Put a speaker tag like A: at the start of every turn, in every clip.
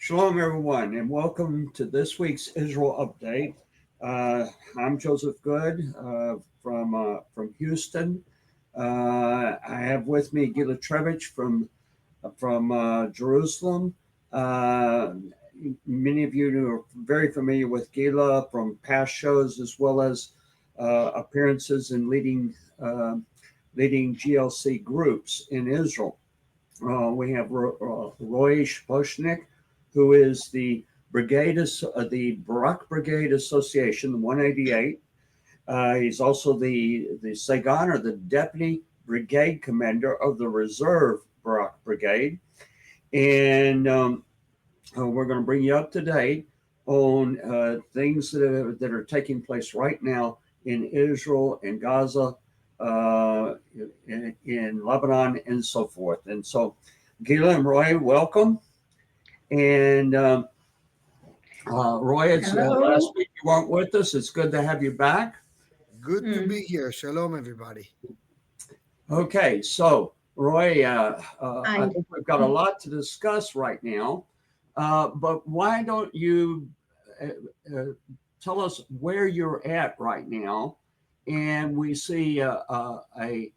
A: Shalom, everyone, and welcome to this week's Israel Update. I'm Joseph Good from Houston. I have with me Gilla Treibich from Jerusalem. Uh, Many of you are very familiar with Gilla from past shows as well as appearances in leading GLC groups in Israel. We have Roi Shaposhnik, who is the the Barak Brigade Association, the 188. He's also the Sagan, or the Deputy Brigade Commander of the Reserve Barak Brigade. And we're going to bring you up to date on things that are taking place right now in Israel and Gaza, in Lebanon, and so forth. And so, Gila and Roy, welcome. And Roy, it's last week you weren't with us. It's good to have you back.
B: Good to be here. Shalom, everybody.
A: Okay, so Roy, I think we've got a lot to discuss right now. But why don't you tell us where you're at right now? And we see a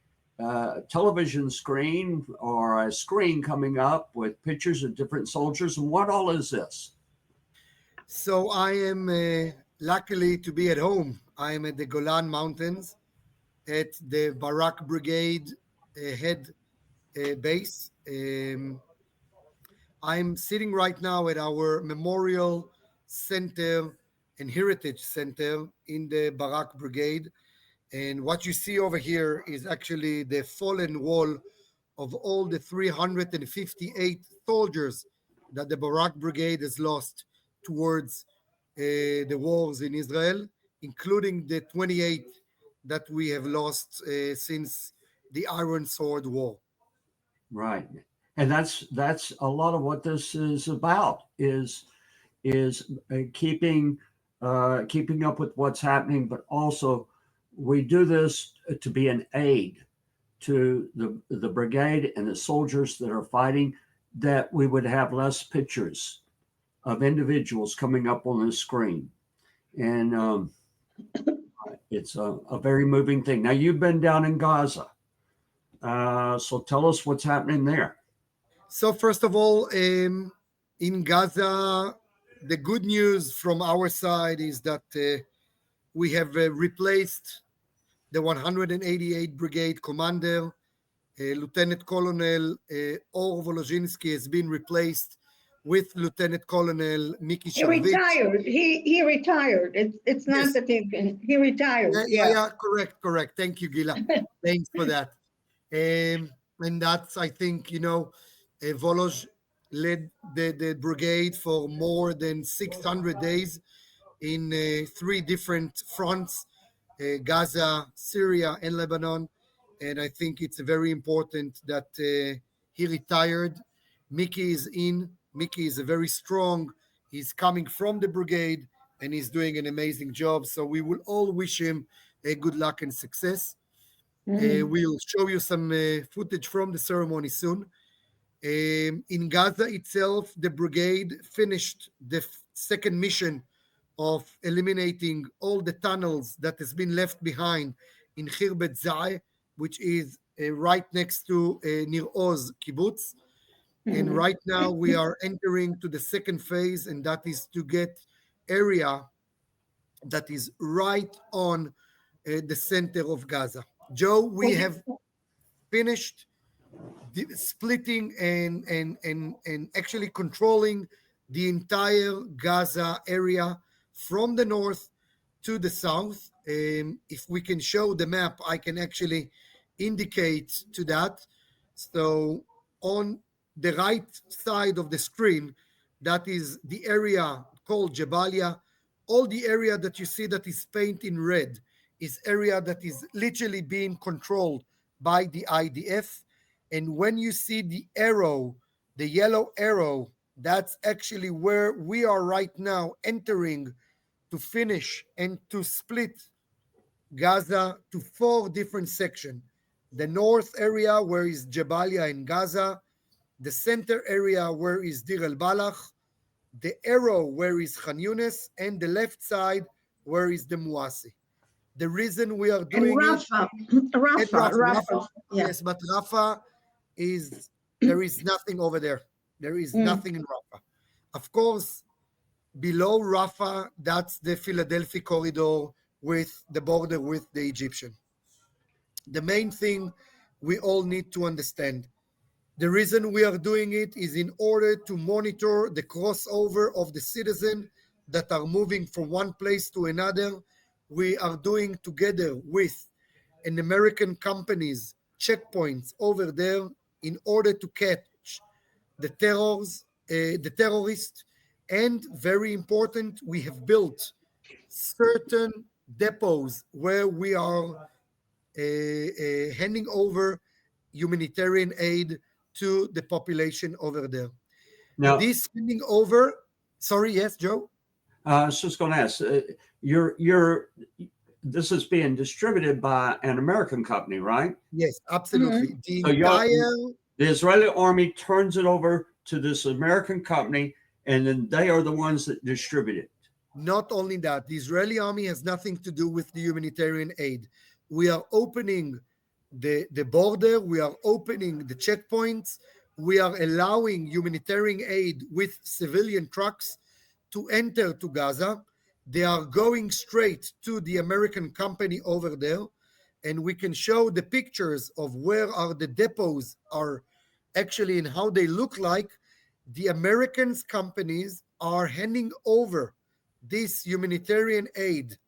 A: television screen or a screen coming up with pictures of different soldiers. And what all is this?
B: So I am luckily to be at home. I am at the Golan Mountains at the Barak Brigade head base. I'm sitting right now at our Memorial Center and Heritage Center in the Barak Brigade. And what you see over here is actually the fallen wall of all the 358 soldiers that the Barak Brigade has lost towards the wars in Israel, including the 28 that we have lost since the Iron Sword War.
A: Right. And that's a lot of what this is about is keeping up with what's happening, but also we do this to be an aid to the brigade and the soldiers that are fighting, that we would have less pictures of individuals coming up on the screen. And it's a very moving thing. Now, you've been down in Gaza. So tell us what's happening there.
B: So, first of all, in Gaza, the good news from our side is that we have replaced the 188 Brigade Commander. Lieutenant Colonel Or Volozhinsky has been replaced with Lieutenant Colonel Miki Sharvich.
C: He retired. He retired. It's not that he retired.
B: Yeah. Correct. Thank you, Gila. Thanks for that. And that's, I think, Volozh led the brigade for more than 600 days in 3 different fronts, Gaza, Syria, and Lebanon. And I think it's very important that he retired. Mickey is in. Mickey is a very strong. He's coming from the brigade, and he's doing an amazing job. So we will all wish him good luck and success. We'll show you some footage from the ceremony soon. In Gaza itself, the brigade finished the second mission of eliminating all the tunnels that has been left behind in Khirbet Zai, which is right next to Nir Oz kibbutz. And right now we are entering to the second phase, and that is to get area that is right on the center of Gaza. Joe, we have finished splitting and actually controlling the entire Gaza area from the north to the south. If we can show the map, I can actually indicate to that. So on the right side of the screen, that is the area called Jabalia. All the area that you see that is painted in red is area that is literally being controlled by the IDF. And when you see the arrow, the yellow arrow, that's actually where we are right now entering to finish and to split Gaza to 4 different sections. The north area where is Jabalia and Gaza, the center area where is Dir el-Balach, the arrow where is Khan Yunis, and the left side where is the Muasi. The reason we are
C: And
B: doing
C: Rafah,
B: it, and
C: Rafah, yeah.
B: yes, but Rafah is, there is nothing over there. There is nothing in Rafah. Of course, below Rafah, that's the Philadelphia corridor with the border with the Egyptian. The main thing we all need to understand, the reason we are doing it is in order to monitor the crossover of the citizens that are moving from one place to another. We are doing together with an American company's checkpoints over there in order to catch the terrorists, and very important, we have built certain depots where we are handing over humanitarian aid to the population over there.
A: Now,
B: This handing over, sorry, yes, Joe?
A: I was just going to ask, you're this is being distributed by an American company, right?
B: Yes, absolutely. The
A: So
B: entire,
A: the Israeli army turns it over to this American company, and then they are the ones that distribute it.
B: not only that, the Israeli army has nothing to do with the humanitarian aid. We are opening the border, we are opening the checkpoints, we are allowing humanitarian aid with civilian trucks to enter to Gaza. They are going straight to the American company over there, and we can show the pictures of where are the depots are actually and how they look like. The Americans companies are handing over this humanitarian aid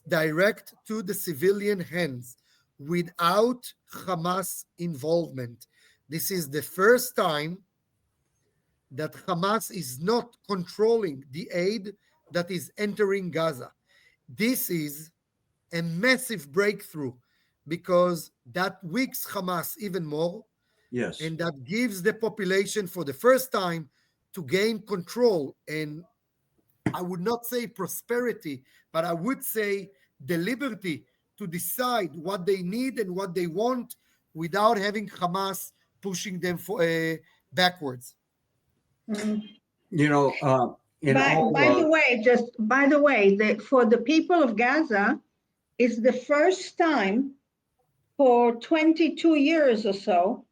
B: direct to the civilian hands without Hamas involvement. This is the first time that Hamas is not controlling the aid that is entering Gaza. This is a massive breakthrough because that weaks Hamas even more,
A: Yes.
B: and that gives the population for the first time to gain control, and I would not say prosperity, but I would say the liberty to decide what they need and what they want without having Hamas pushing them backwards.
A: You know, in all
C: By the way, just by the way, that for the people of Gaza, it's the first time for 22 years or so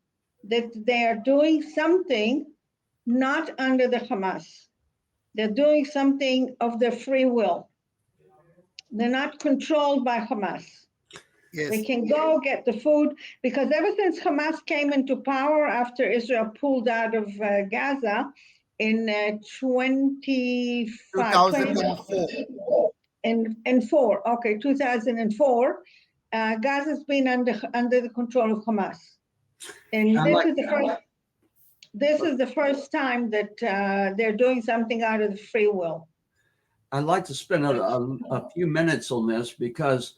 C: that they are doing something not under the Hamas. They're doing something of their free will. They're not controlled by Hamas.
B: Yes.
C: They can go get the food, because ever since Hamas came into power after Israel pulled out of Gaza in
B: 2004.
C: In 2004, Gaza's been under the control of Hamas, and this is the first time that they're doing something out of the free will.
A: I'd like to spend a few minutes on this because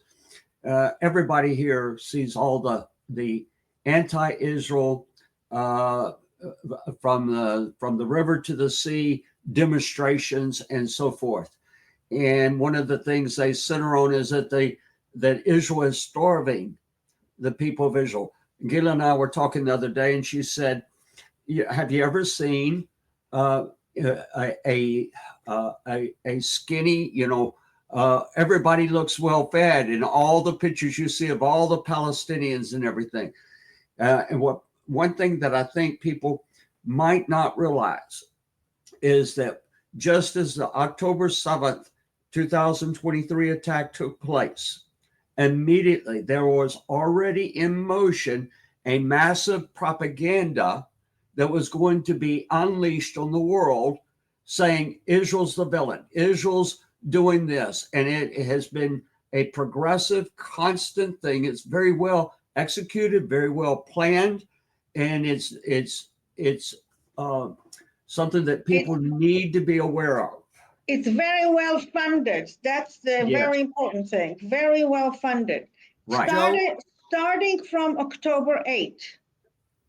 A: everybody here sees all the anti-Israel from the river to the sea demonstrations and so forth. And one of the things they center on is that Israel is starving the people of Israel. Gilla and I were talking the other day, and she said, "Have you ever seen a skinny, everybody looks well fed, and all the pictures you see of all the Palestinians and everything." And one thing that I think people might not realize is that just as the October 7th, 2023 attack took place, immediately there was already in motion a massive propaganda that was going to be unleashed on the world saying Israel's the villain, Israel's doing this. And it has been a progressive, constant thing. It's very well executed, very well planned, and it's something that people need to be aware of.
C: It's very well funded. That's the very important thing. Very well funded.
A: Right.
C: Starting from October 8th.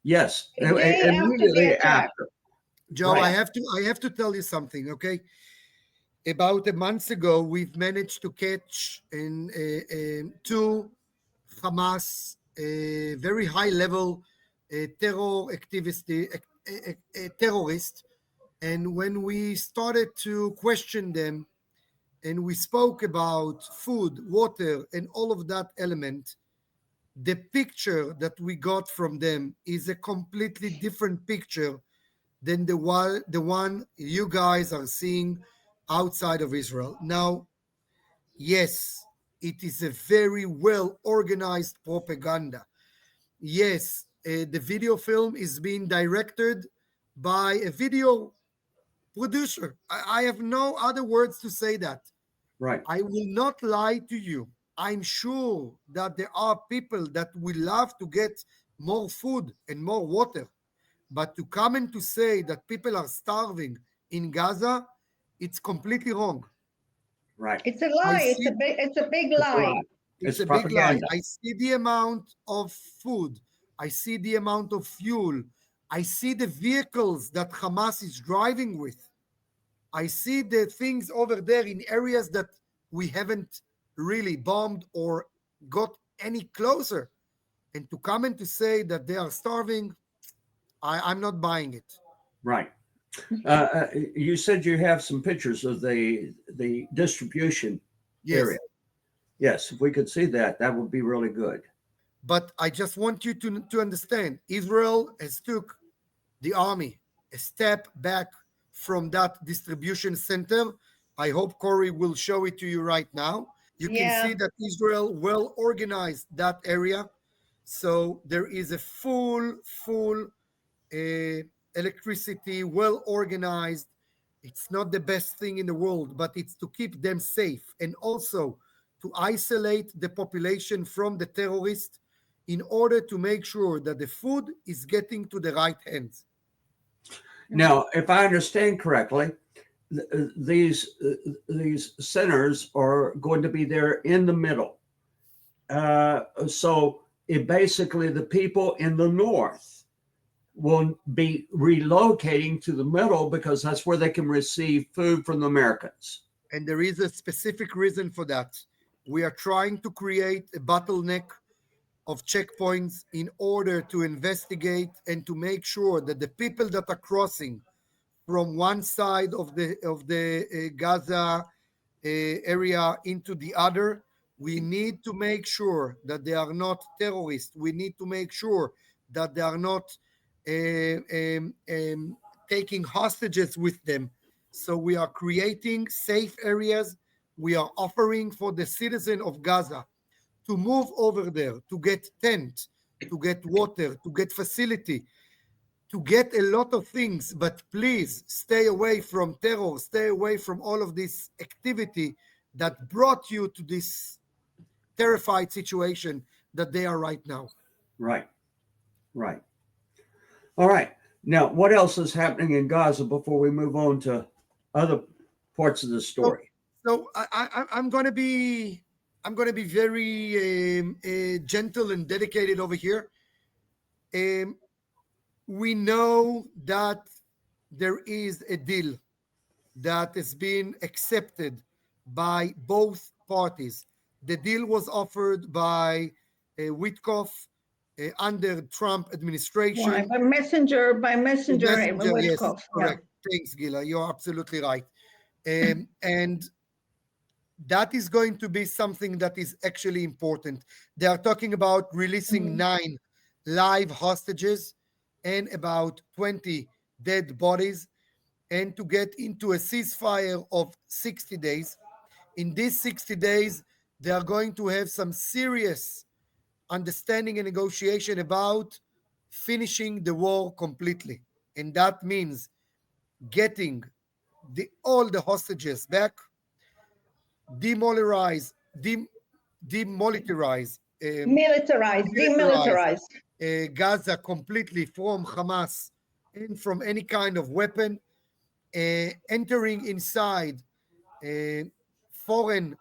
A: Yes.
C: The day after the attack.
B: Joe, right. I have to tell you something, okay? About a month ago, we've managed to catch two Hamas very high-level terrorists And when we started to question them and we spoke about food, water, and all of that element, the picture that we got from them is a completely different picture than the one you guys are seeing outside of Israel. Now, yes, it is a very well organized propaganda. Yes, the video film is being directed by a video producer. I have no other words to say that.
A: Right.
B: I will not lie to you. I'm sure that there are people that will love to get more food and more water. But to come and to say that people are starving in Gaza, it's completely wrong.
A: Right.
C: It's a
B: I
C: lie.
B: see
C: It's a big
A: It's a
C: lie.
A: lie.
B: it's
A: It's
B: a big lie.
A: propaganda.
B: I see the amount of food. I see the amount of fuel. I see the vehicles that Hamas is driving with. I see the things over there in areas that we haven't really bombed or got any closer. And to come and to say that they are starving, I'm not buying it.
A: Right. You said you have some pictures of the distribution
B: Yes.
A: area. Yes, if we could see that, that would be really good.
B: But I just want you to understand Israel has took the army a step back from that distribution center. I hope Corey will show it to you right now. You can
C: Yeah.
B: see that Israel well organized that area. So there is a full electricity, well organized. It's not the best thing in the world, but it's to keep them safe and also to isolate the population from the terrorists in order to make sure that the food is getting to the right hands.
A: Now, if I understand correctly, these centers are going to be there in the middle. So it basically the people in the north will be relocating to the middle because that's where they can receive food from the Americans.
B: And there is a specific reason for that. We are trying to create a bottleneck of checkpoints in order to investigate and to make sure that the people that are crossing from one side of the Gaza area into the other, we need to make sure that they are not terrorists. We need to make sure that they are not taking hostages with them. So we are creating safe areas. We are offering for the citizen of Gaza to move over there, to get tent, to get water, to get facility, to get a lot of things, but please stay away from terror, stay away from all of this activity that brought you to this terrified situation that they are right now.
A: Right, right. All right. Now, what else is happening in Gaza before we move on to other parts of the
B: So,
A: story?
B: I'm going to be very gentle and dedicated over here. We know that there is a deal that has been accepted by both parties. The deal was offered by Witkoff under Trump
C: Why?
B: administration.
C: By messenger,
B: Messenger, yes,
C: Witkoff. Yeah.
B: correct. Thanks, Gila. You're absolutely right. And that is going to be something that is actually important. They are talking about releasing 9 live hostages and about 20 dead bodies, and to get into a ceasefire of 60 days. In these 60 days, they are going to have some serious understanding and negotiation about finishing the war completely. And that means getting all the hostages back, demilitarize, demilitarize, militarize
C: Demilitarize.
B: Gaza completely from Hamas and from any kind of weapon, entering inside foreign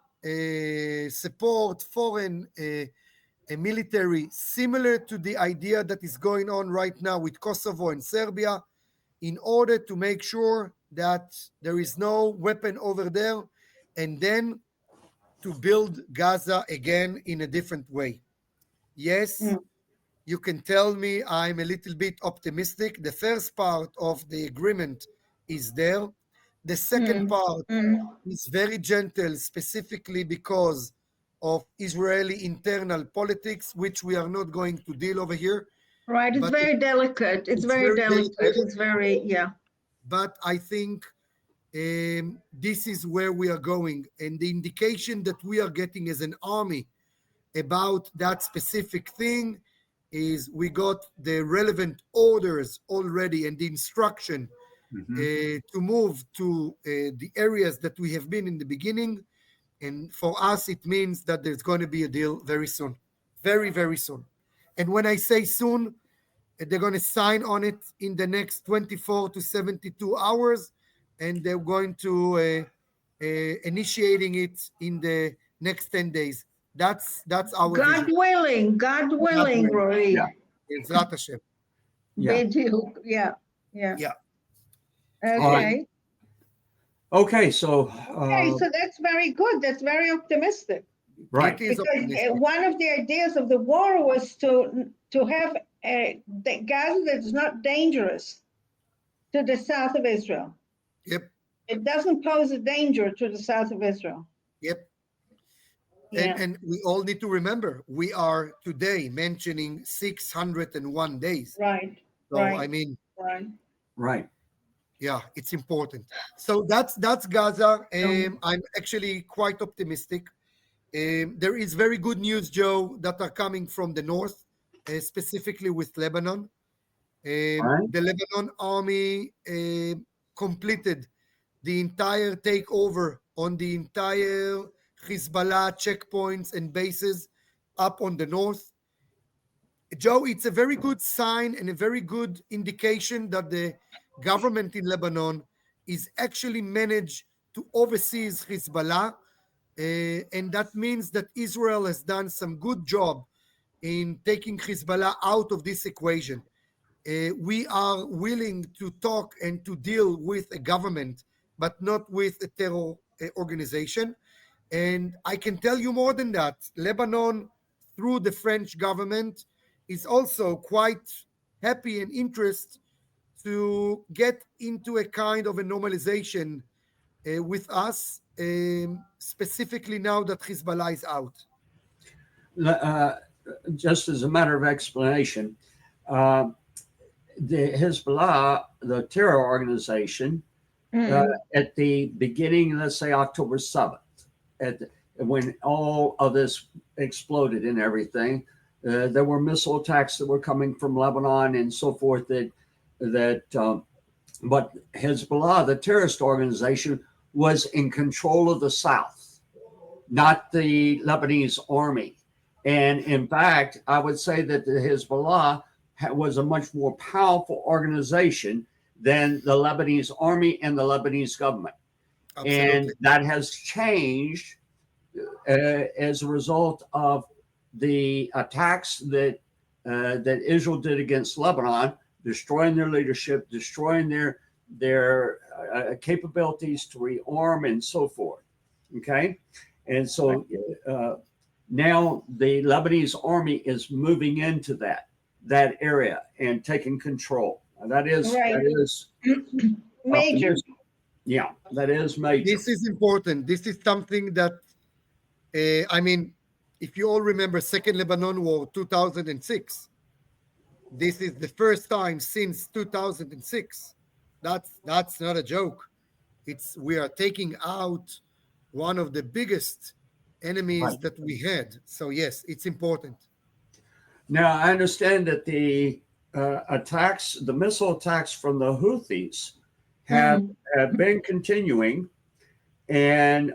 B: support, foreign military, similar to the idea that is going on right now with Kosovo and Serbia, in order to make sure that there is no weapon over there, and then to build Gaza again in a different way. Yes, you can tell me I'm a little bit optimistic. The first part of the agreement is there. The second part
C: Mm.
B: is very gentle, specifically because of Israeli internal politics, which we are not going to deal over here.
C: Right. It's
B: But
C: very delicate. It's very delicate.
B: delicate.
C: It's very, yeah.
B: But I think this is where we are going. And the indication that we are getting as an army about that specific thing is we got the relevant orders already and the instruction to move to the areas that we have been in the beginning. And for us, it means that there's going to be a deal very soon, very, very soon. And when I say soon, they're going to sign on it in the next 24 to 72 hours, and they're going to initiating it in the next 10 days. That's our
C: God
B: vision.
C: willing, Rory.
A: Yeah.
B: Ezrat Hashem.
A: Yeah.
C: Bediuk. Yeah. Yeah.
B: Yeah.
C: Okay.
A: Okay. So,
C: Okay, so that's very good. That's very optimistic.
A: right.
B: It is
C: Because
B: optimistic.
C: one of the ideas of the war was to have the Gaza that's not dangerous to the south of Israel.
B: Yep.
C: It doesn't pose a danger to the south of Israel.
B: Yep.
C: Yeah.
B: And we all need to remember, we are today mentioning 601 days.
C: Right.
B: So,
C: right.
B: I mean,
C: Right.
A: Right.
B: yeah, it's important. So that's Gaza. I'm actually quite optimistic. There is very good news, Joe, that are coming from the north, specifically with Lebanon.
A: Right.
B: The Lebanon army completed the entire takeover on the entire Hezbollah checkpoints and bases up on the north. Joe, it's a very good sign and a very good indication that the government in Lebanon is actually managed to oversee Hezbollah. And that means that Israel has done some good job in taking Hezbollah out of this equation. We are willing to talk and to deal with a government, but not with a terror organization. And I can tell you more than that. Lebanon, through the French government, is also quite happy and interested to get into a kind of a normalization with us, specifically now that Hezbollah is out.
A: Just as a matter of explanation, the Hezbollah, the terror organization, at the beginning, let's say October 7th, when all of this exploded and everything, there were missile attacks that were coming from Lebanon and so forth. But Hezbollah, the terrorist organization, was in control of the South, not the Lebanese army. And in fact, I would say that the Hezbollah was a much more powerful organization than the Lebanese army and the Lebanese government.
B: Absolutely.
A: And that has changed as a result of the attacks that Israel did against Lebanon, destroying their leadership, destroying their capabilities to rearm and so forth. Okay, and so now the Lebanese army is moving into that area and taking control. That is
C: major.
A: Yeah, that is major.
B: This is important. This is something that, I mean, if you all remember Second Lebanon War, 2006, this is the first time since 2006. That's not a joke. We are taking out one of the biggest enemies that we had. So yes, it's important.
A: Now I understand that the missile attacks from the Houthis have been continuing, and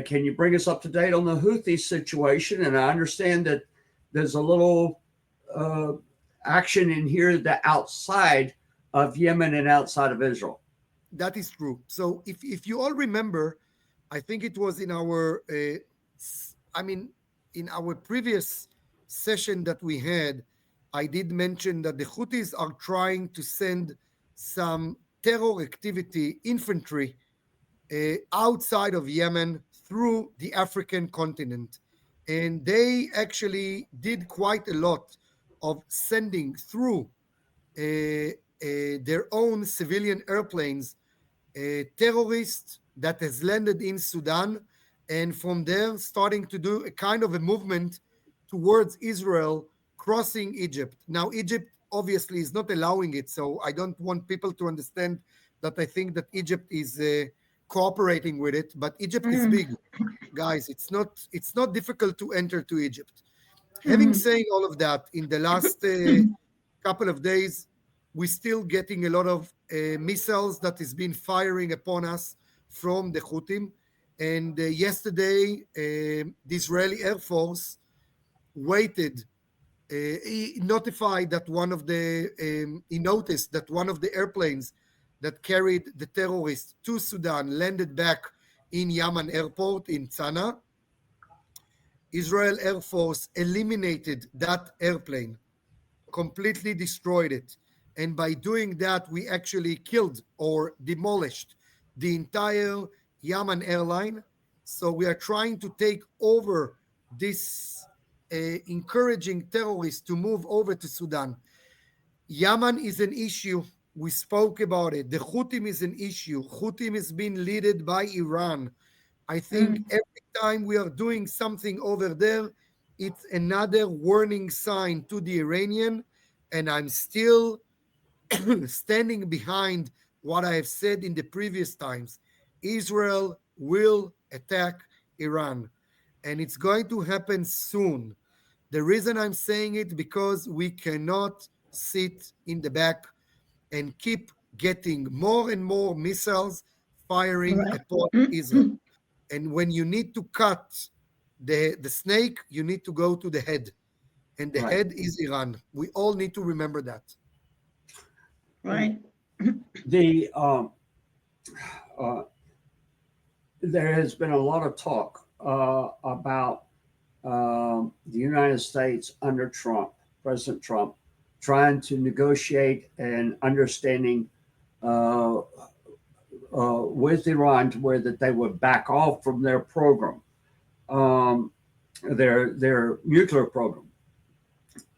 A: can you bring us up to date on the Houthi situation? And I understand that there's a little action in here that outside of Yemen and outside of Israel.
B: That is true. So if you all remember, I think it was in our, in our previous session that we had, I did mention that the Houthis are trying to send some terror activity infantry outside of Yemen through the African continent. And they actually did quite a lot of sending through their own civilian airplanes, terrorists that has landed in Sudan, and from there starting to do a kind of a movement towards Israel, crossing Egypt. Now, Egypt obviously is not allowing it, so I don't want people to understand that I think that Egypt is cooperating with it. But Egypt is big, guys. It's not difficult to enter to Egypt. Having said all of that, in the last couple of days, we're still getting a lot of missiles that is being firing upon us from the Houthim. And yesterday, the Israeli Air Force waited. He notified that he noticed that one of the airplanes that carried the terrorists to Sudan landed back in Yaman Airport in Sana'a. Israel Air Force eliminated that airplane, completely destroyed it. And by doing that, we actually killed or demolished the entire Yaman airline. So we are trying to take over this, encouraging terrorists to move over to Sudan. Yemen is an issue. We spoke about it. The Houthim is an issue. Houthim is being led by Iran. I think every time we are doing something over there, it's another warning sign to the Iranian. And I'm still standing behind what I have said in the previous times. Israel will attack Iran, and it's going to happen soon. The reason I'm saying it because we cannot sit in the back and keep getting more and more missiles firing upon Israel. And when you need to cut the snake, you need to go to the head. And the head is Iran. We all need to remember that.
C: Right.
A: The there has been a lot of talk about the United States under Trump, President Trump, trying to negotiate an understanding with Iran to where that they would back off from their program, their nuclear program,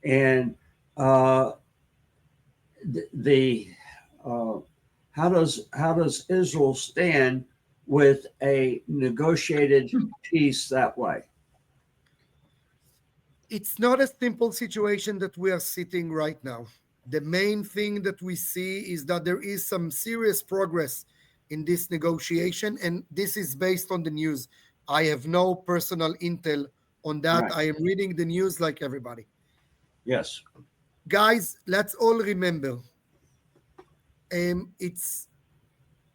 A: and how does Israel stand with a negotiated peace that way?
B: It's not a simple situation that we are sitting right now. The main thing that we see is that there is some serious progress in this negotiation, and this is based on the news. I have no personal intel on that.
A: Right.
B: I am reading the news like everybody.
A: Yes.
B: Guys, let's all remember, it's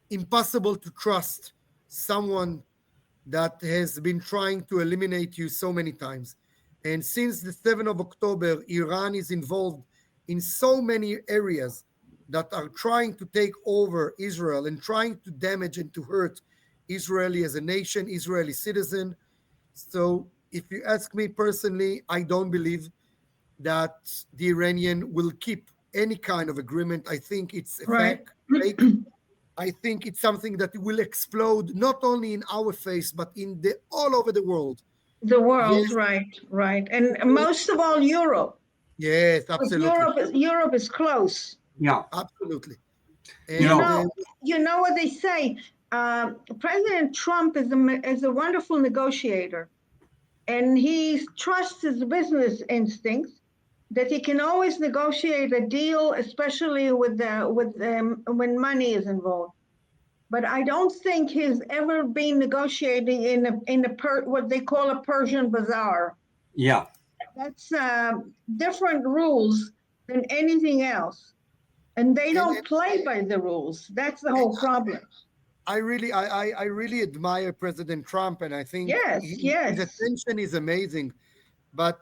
B: impossible to trust someone that has been trying to eliminate you so many times. And since the 7th of October, Iran is involved in so many areas that are trying to take over Israel and trying to damage and to hurt Israeli as a nation, Israeli citizen. So if you ask me personally, I don't believe that the Iranian will keep any kind of agreement. I think it's a fake. I think it's something that will explode not only in our face, but in the all over the world.
C: The world,
B: Yes.
C: right. And most of all, Europe.
B: Yes,
C: Because
B: absolutely.
C: Europe is close.
A: Yeah.
B: Absolutely.
C: You
B: And
C: know what they say. President Trump is a wonderful negotiator, and he trusts his business instincts that he can always negotiate a deal, especially when money is involved. But I don't think he's ever been negotiating in what they call a Persian bazaar.
A: Yeah.
C: That's different rules than anything else, and they don't play by the rules. That's the whole problem.
B: I really admire President Trump, and I think his attention is amazing. But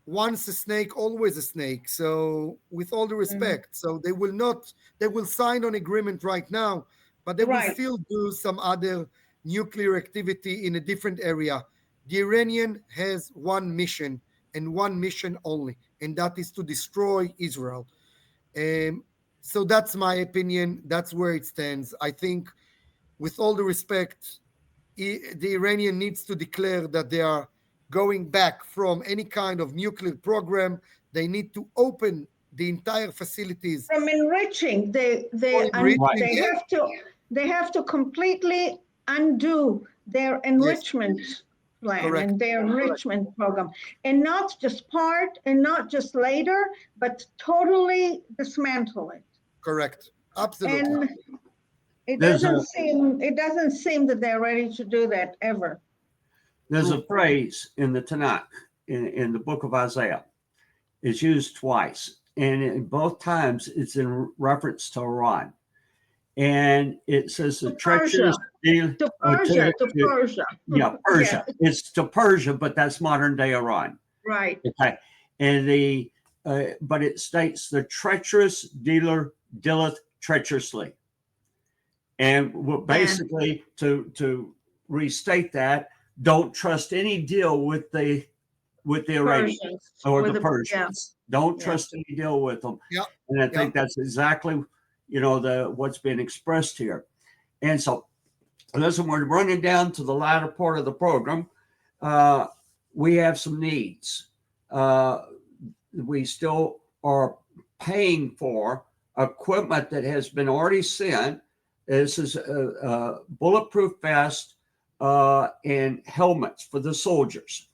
B: once a snake, always a snake. So with all the respect, so they will sign on agreement right now, but they will still do some other nuclear activity in a different area. The Iranian has one mission and one mission only, and that is to destroy Israel. So that's my opinion. That's where it stands. I think, with all the respect, the Iranian needs to declare that they are going back from any kind of nuclear program. They need to open the entire facilities.
C: From enriching, they have to completely undo their enrichment plan
B: Correct.
C: and their enrichment program, and not just part and not just later, but totally dismantle it.
B: Correct. Absolutely.
C: And it
A: There's
C: doesn't seem that they're ready to do that ever.
A: There's a phrase in the Tanakh, in the book of Isaiah. It's used twice, and in both times it's in reference to Iran. And it says the treacherous
C: to Persia.
A: Yeah, Persia.
C: Yeah.
A: It's to Persia, but that's modern day Iran.
C: Right.
A: Okay. And but it states the treacherous dealer dealeth treacherously. And basically, to restate that, don't trust any deal with the Iranians or the Persians. Don't trust any deal with them.
B: Yeah.
A: And I think that's exactly, what's being expressed here. And so, listen, we're running down to the latter part of the program. We have some needs. We still are paying for equipment that has been already sent. This is a bulletproof vest and helmets for the soldiers.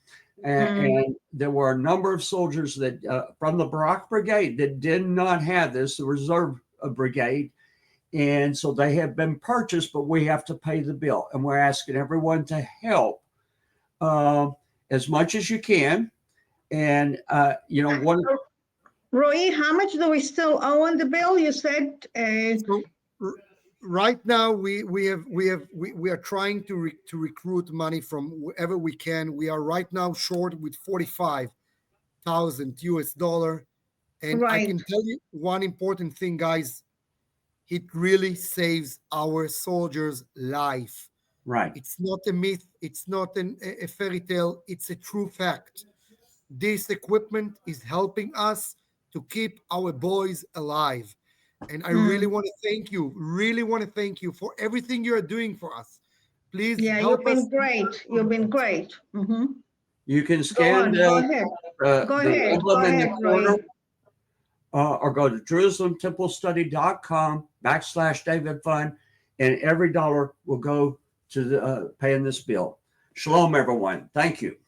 A: And there were a number of soldiers that from the Barak Brigade that did not have this, the Reserve Brigade. And so they have been purchased, but we have to pay the bill. And we're asking everyone to help as much as you can. And,
C: Roi, how much do we still owe on the bill? You said.
B: Right now, we are trying to recruit money from wherever we can. We are right now short with $45,000 US, and I can tell you one important thing, guys. It really saves our soldiers' life.
A: Right.
B: It's not a myth. It's not a fairy tale. It's a true fact. This equipment is helping us to keep our boys alive. And I really want to thank you for everything you're doing for us. Please help us.
C: You've been great. Mm-hmm.
A: You can scan
C: go ahead.
A: the emblem in the corner, or go to JerusalemTempleStudy.com/David Fund, and every dollar will go to paying this bill. Shalom, everyone. Thank you.